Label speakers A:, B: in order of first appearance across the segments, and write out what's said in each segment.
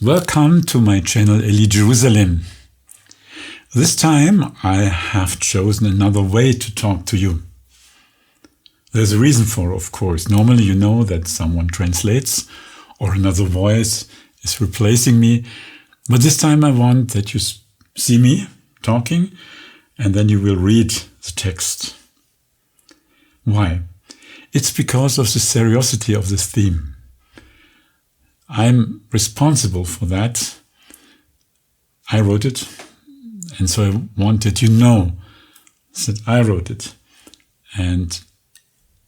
A: Welcome to my channel Eli Jerusalem. This time I have chosen another way to talk to you. There's a reason for, of course. Normally you know that someone translates or another voice is replacing me. But this time I want that you see me talking and then you will read the text. Why? It's because of the seriosity of this theme. I'm responsible for that. I wrote it, and so I wanted you to know that I wrote it. And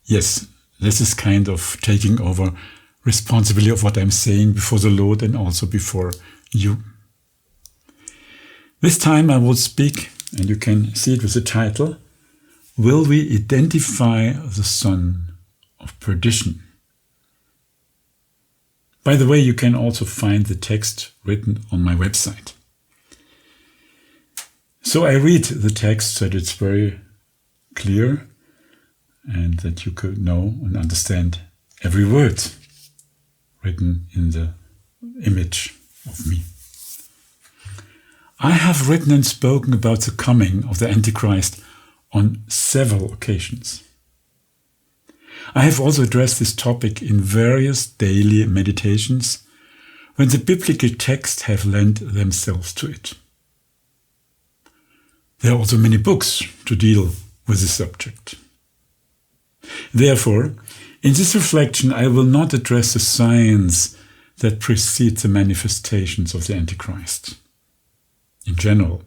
A: yes, this is kind of taking over responsibility of what I'm saying before the Lord and also before you. This time I will speak, and you can see it with the title, Will We Identify the Son of Perdition? By the way, you can also find the text written on my website. So I read the text so that it's very clear and that you could know and understand every word written in the image of me. I have written and spoken about the coming of the Antichrist on several occasions. I have also addressed this topic in various daily meditations when the biblical texts have lent themselves to it. There are also many books to deal with this subject. Therefore, in this reflection, I will not address the signs that precede the manifestations of the Antichrist in general,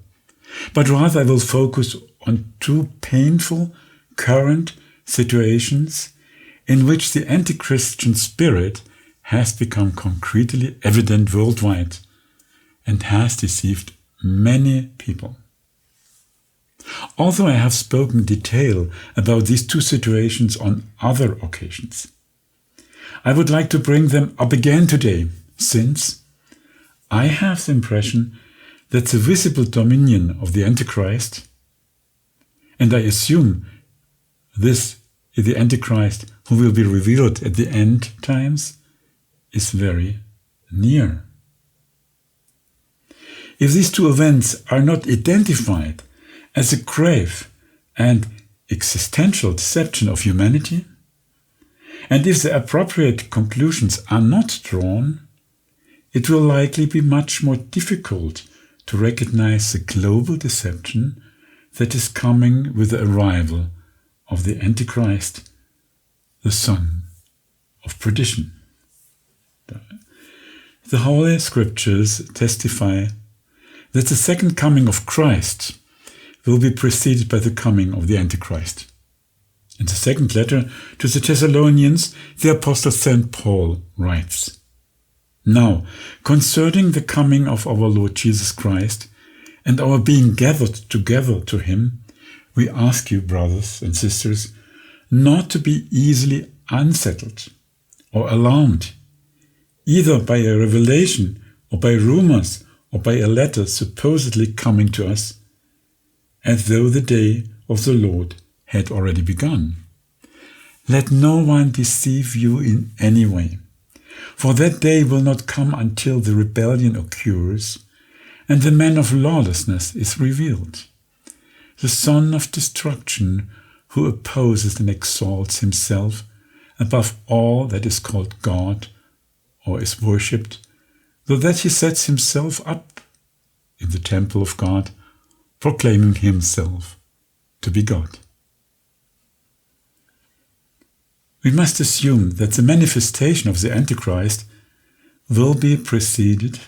A: but rather I will focus on two painful current situations in which the anti-Christian spirit has become concretely evident worldwide and has deceived many people. Although I have spoken in detail about these two situations on other occasions, I would like to bring them up again today, since I have the impression that the visible dominion of the Antichrist, and I assume this is the Antichrist who will be revealed at the end times, is very near. If these two events are not identified as a grave and existential deception of humanity, and if the appropriate conclusions are not drawn, it will likely be much more difficult to recognize the global deception that is coming with the arrival of the Antichrist, the son of perdition. The Holy Scriptures testify that the second coming of Christ will be preceded by the coming of the Antichrist. In the second letter to the Thessalonians, the Apostle St. Paul writes, Now, concerning the coming of our Lord Jesus Christ and our being gathered together to him, we ask you, brothers and sisters, not to be easily unsettled or alarmed, either by a revelation or by rumors or by a letter supposedly coming to us, as though the day of the Lord had already begun. Let no one deceive you in any way, for that day will not come until the rebellion occurs and the man of lawlessness is revealed, the son of destruction, who opposes and exalts himself above all that is called God or is worshipped, though that he sets himself up in the temple of God, proclaiming himself to be God. We must assume that the manifestation of the Antichrist will be preceded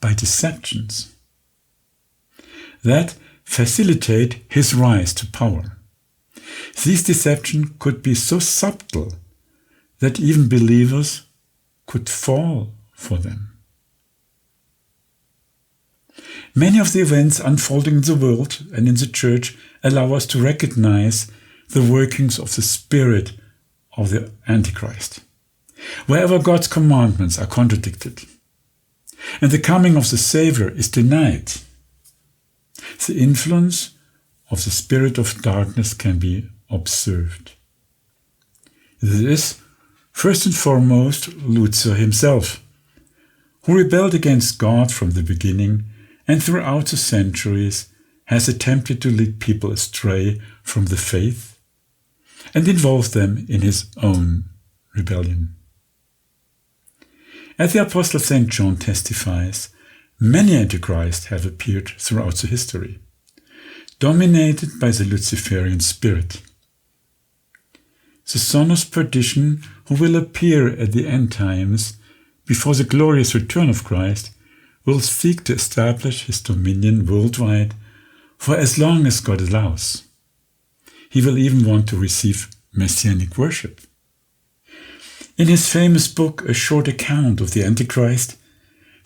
A: by deceptions that facilitate his rise to power. These deceptions could be so subtle that even believers could fall for them. Many of the events unfolding in the world and in the church allow us to recognize the workings of the spirit of the Antichrist, wherever God's commandments are contradicted, and the coming of the Savior is denied. The influence of the spirit of darkness can be observed. This is, first and foremost, Lucifer himself, who rebelled against God from the beginning and throughout the centuries has attempted to lead people astray from the faith and involve them in his own rebellion. As the Apostle St. John testifies, many antichrists have appeared throughout the history, dominated by the Luciferian spirit. The son of perdition, who will appear at the end times before the glorious return of Christ, will seek to establish his dominion worldwide for as long as God allows. He will even want to receive messianic worship. In his famous book, A Short Account of the Antichrist,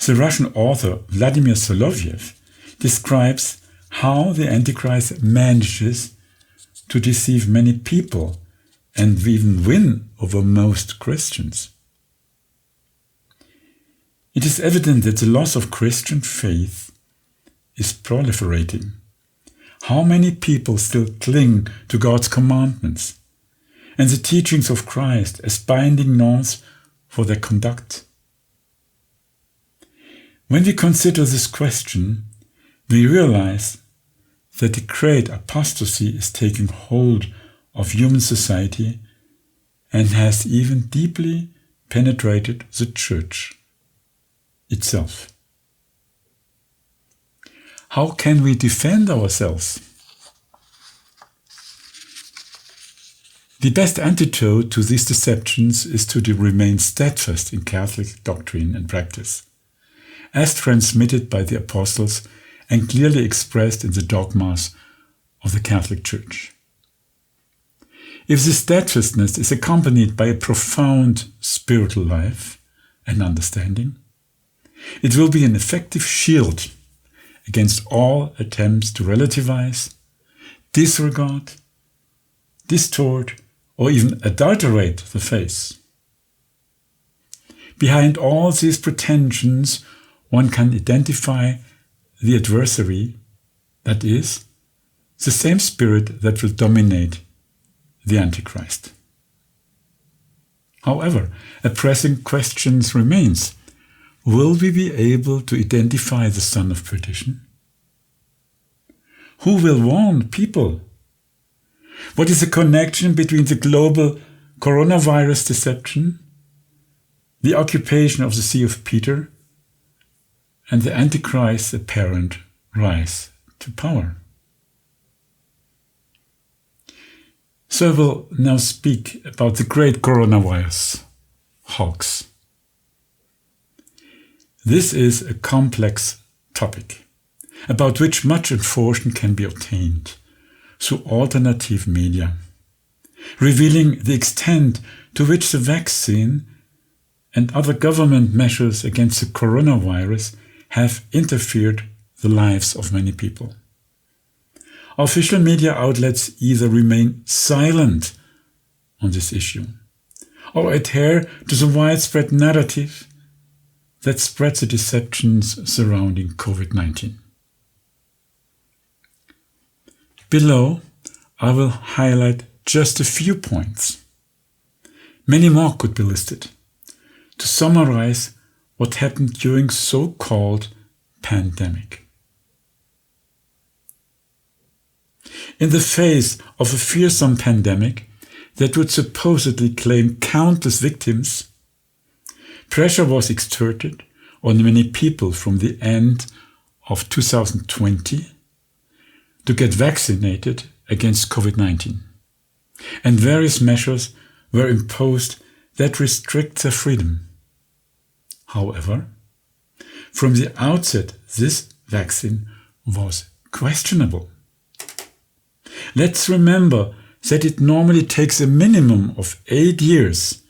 A: the Russian author Vladimir Soloviev describes how the Antichrist manages to deceive many people and even win over most Christians. It is evident that the loss of Christian faith is proliferating. How many people still cling to God's commandments and the teachings of Christ as binding norms for their conduct? When we consider this question, we realize that the great apostasy is taking hold of human society and has even deeply penetrated the church itself. How can we defend ourselves? The best antidote to these deceptions is to remain steadfast in Catholic doctrine and practice, as transmitted by the apostles and clearly expressed in the dogmas of the Catholic Church. If this steadfastness is accompanied by a profound spiritual life and understanding, it will be an effective shield against all attempts to relativize, disregard, distort, or even adulterate the faith. Behind all these pretensions, one can identify the adversary, that is, the same spirit that will dominate the Antichrist. However, a pressing question remains: will we be able to identify the son of perdition? Who will warn people? What is the connection between the global coronavirus deception, the occupation of the See of Peter, and the Antichrist's apparent rise to power? So I will now speak about the great coronavirus hoax. This is a complex topic, about which much information can be obtained through alternative media, revealing the extent to which the vaccine and other government measures against the coronavirus have interfered the lives of many people. Official media outlets either remain silent on this issue or adhere to the widespread narrative that spreads the deceptions surrounding COVID-19. Below, I will highlight just a few points. Many more could be listed to summarize what happened during so-called pandemic. In the face of a fearsome pandemic that would supposedly claim countless victims, pressure was exerted on many people from the end of 2020 to get vaccinated against COVID-19, and various measures were imposed that restrict their freedom. However, from the outset, this vaccine was questionable. Let's remember that it normally takes a minimum of 8 years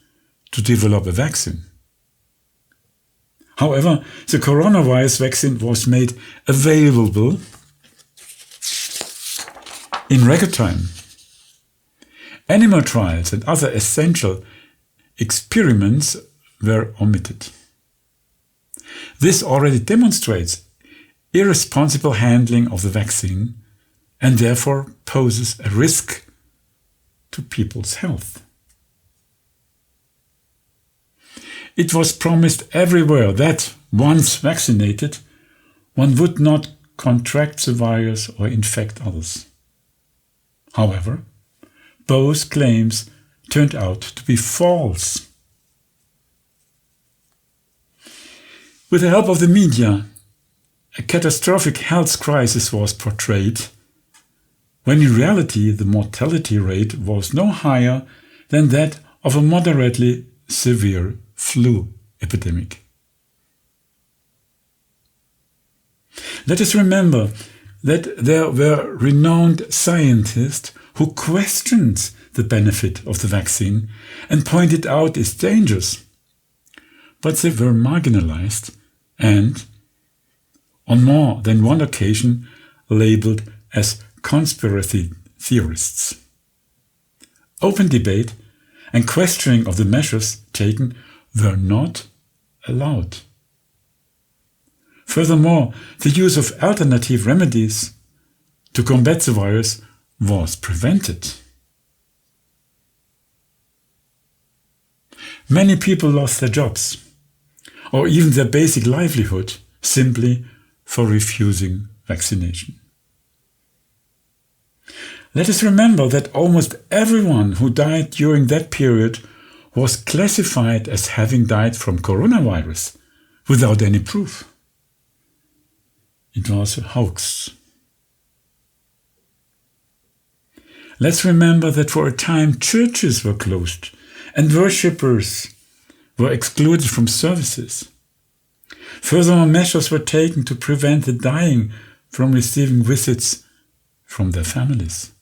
A: to develop a vaccine. However, the coronavirus vaccine was made available in record time. Animal trials and other essential experiments were omitted. This already demonstrates irresponsible handling of the vaccine and therefore poses a risk to people's health. It was promised everywhere that once vaccinated, one would not contract the virus or infect others. However, both claims turned out to be false. With the help of the media, a catastrophic health crisis was portrayed, when in reality the mortality rate was no higher than that of a moderately severe flu epidemic. Let us remember that there were renowned scientists who questioned the benefit of the vaccine and pointed out its dangers, but they were marginalized and, on more than one occasion, labeled as conspiracy theorists. Open debate and questioning of the measures taken were not allowed. Furthermore, the use of alternative remedies to combat the virus was prevented. Many people lost their jobs, or even their basic livelihood, simply for refusing vaccination. Let us remember that almost everyone who died during that period was classified as having died from coronavirus without any proof. It was a hoax. Let's remember that for a time churches were closed and worshippers were excluded from services. Furthermore, measures were taken to prevent the dying from receiving visits from their families.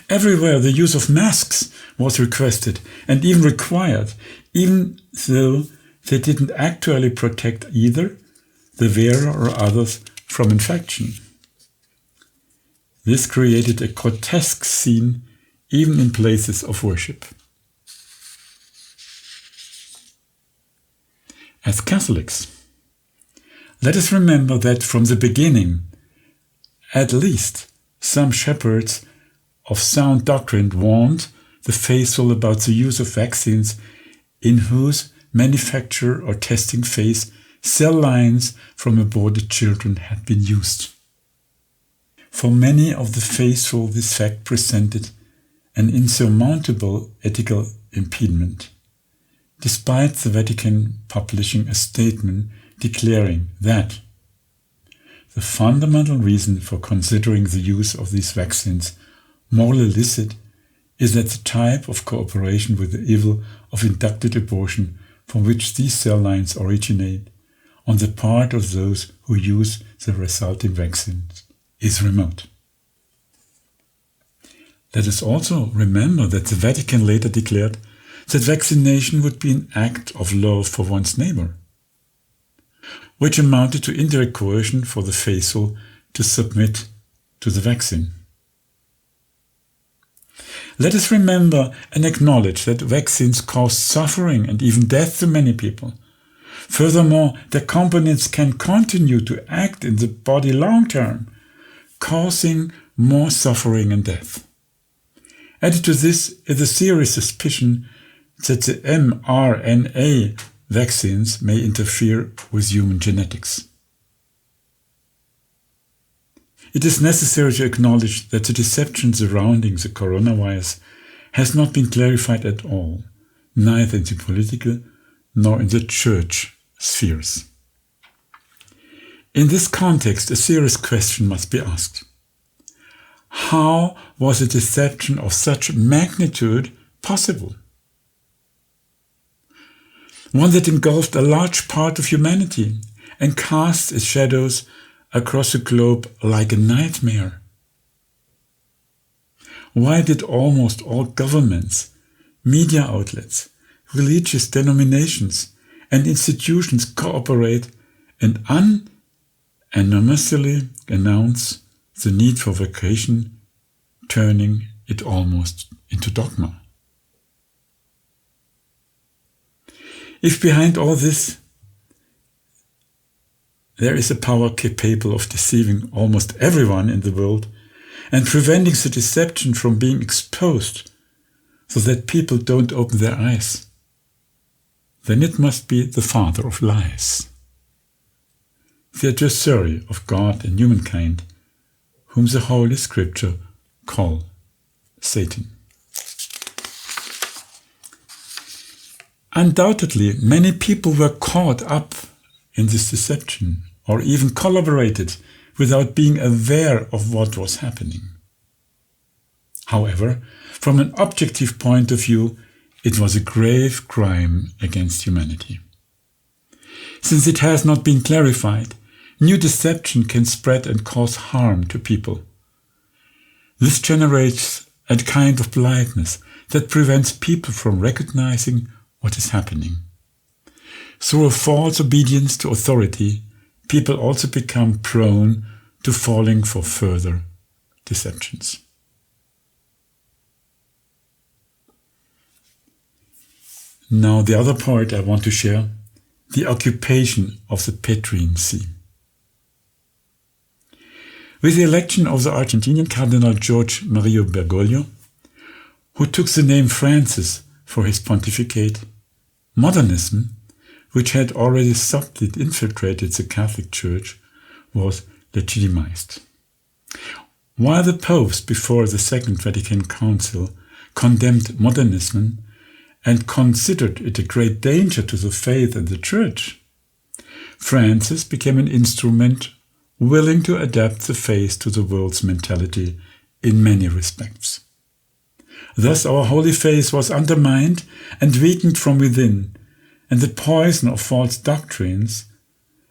A: Everywhere the use of masks was requested and even required, even though they didn't actually protect either the wearer or others from infection. This created a grotesque scene even in places of worship. As Catholics, let us remember that from the beginning, at least some shepherds of sound doctrine warned the faithful about the use of vaccines in whose manufacture or testing phase cell lines from aborted children had been used. For many of the faithful, this fact presented an insurmountable ethical impediment, despite the Vatican publishing a statement declaring that the fundamental reason for considering the use of these vaccines morally illicit is that the type of cooperation with the evil of inducted abortion from which these cell lines originate on the part of those who use the resulting vaccines is remote. Let us also remember that the Vatican later declared that vaccination would be an act of love for one's neighbor, which amounted to indirect coercion for the faithful to submit to the vaccine. Let us remember and acknowledge that vaccines cause suffering and even death to many people. Furthermore, their components can continue to act in the body long term, causing more suffering and death. Added to this is a serious suspicion that the mRNA vaccines may interfere with human genetics. It is necessary to acknowledge that the deception surrounding the coronavirus has not been clarified at all, neither in the political nor in the church spheres. In this context, a serious question must be asked. How was a deception of such magnitude possible? One that engulfed a large part of humanity and cast its shadows across the globe like a nightmare. Why did almost all governments, media outlets, religious denominations, and institutions cooperate and unanimously announce the need for vaccination, turning it almost into dogma? If behind all this there is a power capable of deceiving almost everyone in the world and preventing the deception from being exposed so that people don't open their eyes, then it must be the father of lies, the adversary of God and humankind, whom the Holy Scripture call Satan. Undoubtedly, many people were caught up in this deception or even collaborated without being aware of what was happening. However, from an objective point of view, it was a grave crime against humanity. Since it has not been clarified, new deception can spread and cause harm to people. This generates a kind of blindness that prevents people from recognizing what is happening. Through a false obedience to authority, people also become prone to falling for further deceptions. Now the other part I want to share, the occupation of the Petrine See. With the election of the Argentinian Cardinal Jorge Mario Bergoglio, who took the name Francis for his pontificate, Modernism, which had already subtly infiltrated the Catholic Church, was legitimized. While the popes before the Second Vatican Council condemned modernism and considered it a great danger to the faith and the Church, Francis became an instrument willing to adapt the faith to the world's mentality in many respects. Thus our holy faith was undermined and weakened from within, and the poison of false doctrines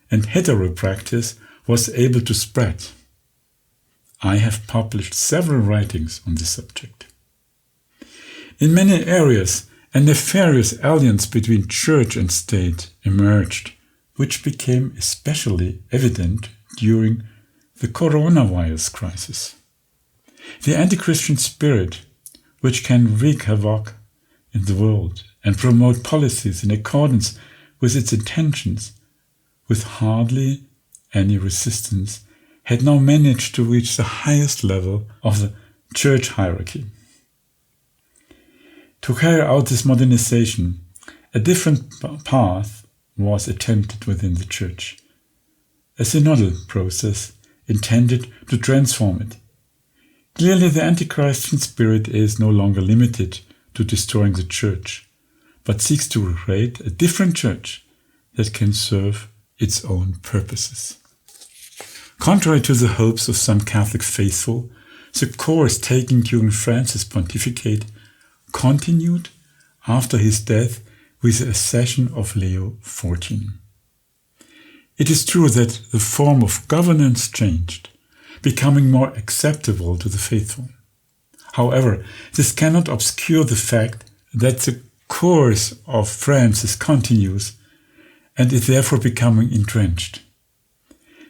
A: and heteropractice was able to spread. I have published several writings on this subject. In many areas, a nefarious alliance between church and state emerged, which became especially evident during the coronavirus crisis. The anti-Christian spirit, which can wreak havoc in the world and promote policies in accordance with its intentions, with hardly any resistance, had now managed to reach the highest level of the church hierarchy. To carry out this modernization, a different path was attempted within the church, a synodal process intended to transform it. Clearly, the anti-Christian spirit is no longer limited to destroying the church, but seeks to create a different church that can serve its own purposes. Contrary to the hopes of some Catholic faithful, the course taken during Francis' pontificate continued after his death with the accession of Leo XIV. It is true that the form of governance changed, becoming more acceptable to the faithful. However, this cannot obscure the fact that the course of Francis continues and is therefore becoming entrenched.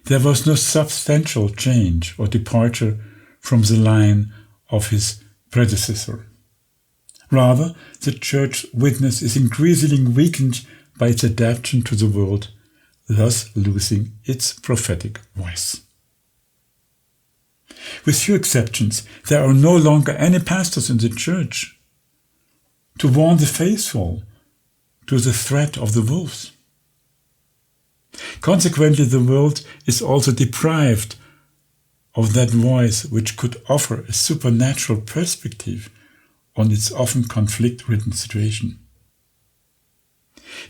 A: There was no substantial change or departure from the line of his predecessor. Rather, the church witness is increasingly weakened by its adaptation to the world, thus losing its prophetic voice. With few exceptions, there are no longer any pastors in the church to warn the faithful to the threat of the wolves. Consequently, the world is also deprived of that voice which could offer a supernatural perspective on its often conflict-ridden situation.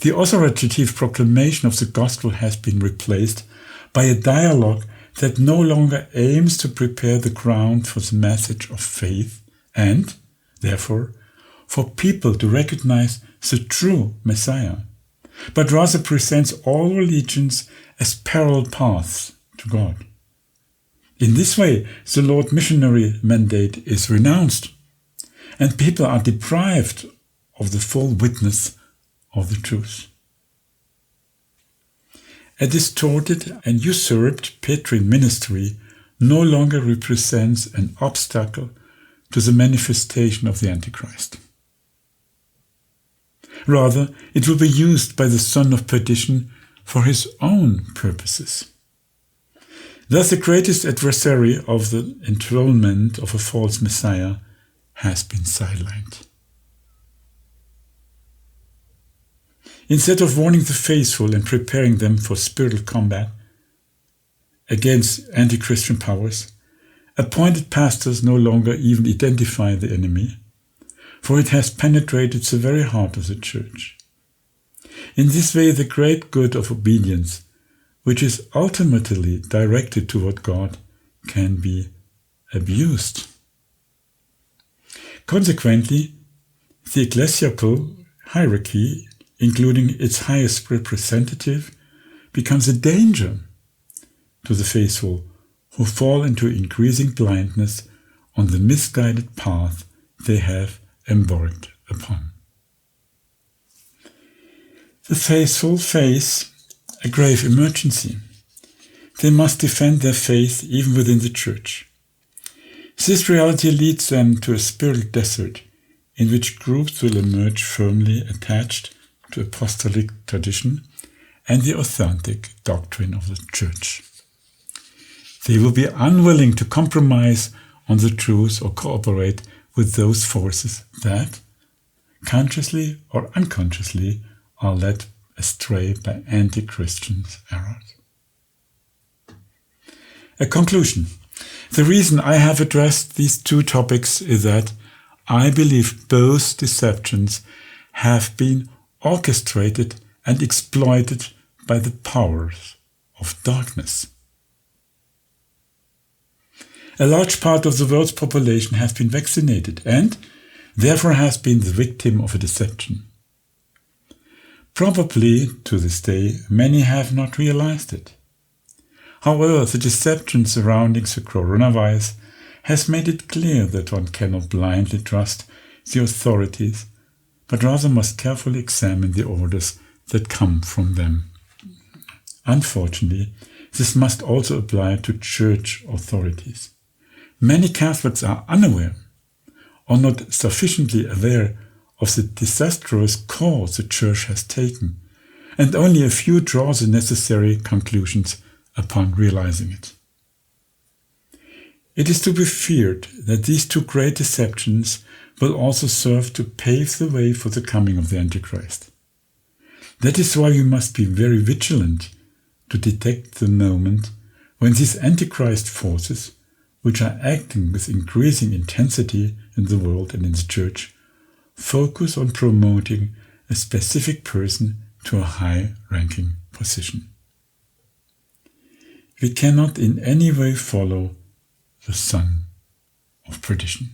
A: The authoritative proclamation of the gospel has been replaced by a dialogue that no longer aims to prepare the ground for the message of faith and, therefore, for people to recognize the true Messiah, but rather presents all religions as parallel paths to God. In this way, the Lord's missionary mandate is renounced, and people are deprived of the full witness of the truth. A distorted and usurped Petrine ministry no longer represents an obstacle to the manifestation of the Antichrist. Rather, it will be used by the son of perdition for his own purposes. Thus, the greatest adversary of the enthronement of a false Messiah has been sidelined. Instead of warning the faithful and preparing them for spiritual combat against anti-Christian powers, appointed pastors no longer even identify the enemy, for it has penetrated the very heart of the church. In this way, the great good of obedience, which is ultimately directed toward God, can be abused. Consequently, the ecclesiastical hierarchy, including its highest representative, becomes a danger to the faithful who fall into increasing blindness on the misguided path they have embarked upon. The faithful face a grave emergency. They must defend their faith even within the church. This reality leads them to a spiritual desert in which groups will emerge firmly attached to apostolic tradition and the authentic doctrine of the church. They will be unwilling to compromise on the truth or cooperate with those forces that, consciously or unconsciously, are led astray by anti-Christian errors. A conclusion. The reason I have addressed these two topics is that I believe both deceptions have been orchestrated and exploited by the powers of darkness. A large part of the world's population has been vaccinated and therefore has been the victim of a deception. Probably, to this day, many have not realized it. However, the deception surrounding the coronavirus has made it clear that one cannot blindly trust the authorities, but rather must carefully examine the orders that come from them. Unfortunately, this must also apply to church authorities. Many Catholics are unaware or not sufficiently aware of the disastrous course the Church has taken, and only a few draw the necessary conclusions upon realizing it. It is to be feared that these two great deceptions will also serve to pave the way for the coming of the Antichrist. That is why we must be very vigilant to detect the moment when these Antichrist forces, which are acting with increasing intensity in the world and in the Church, focus on promoting a specific person to a high-ranking position. We cannot in any way follow the son of perdition.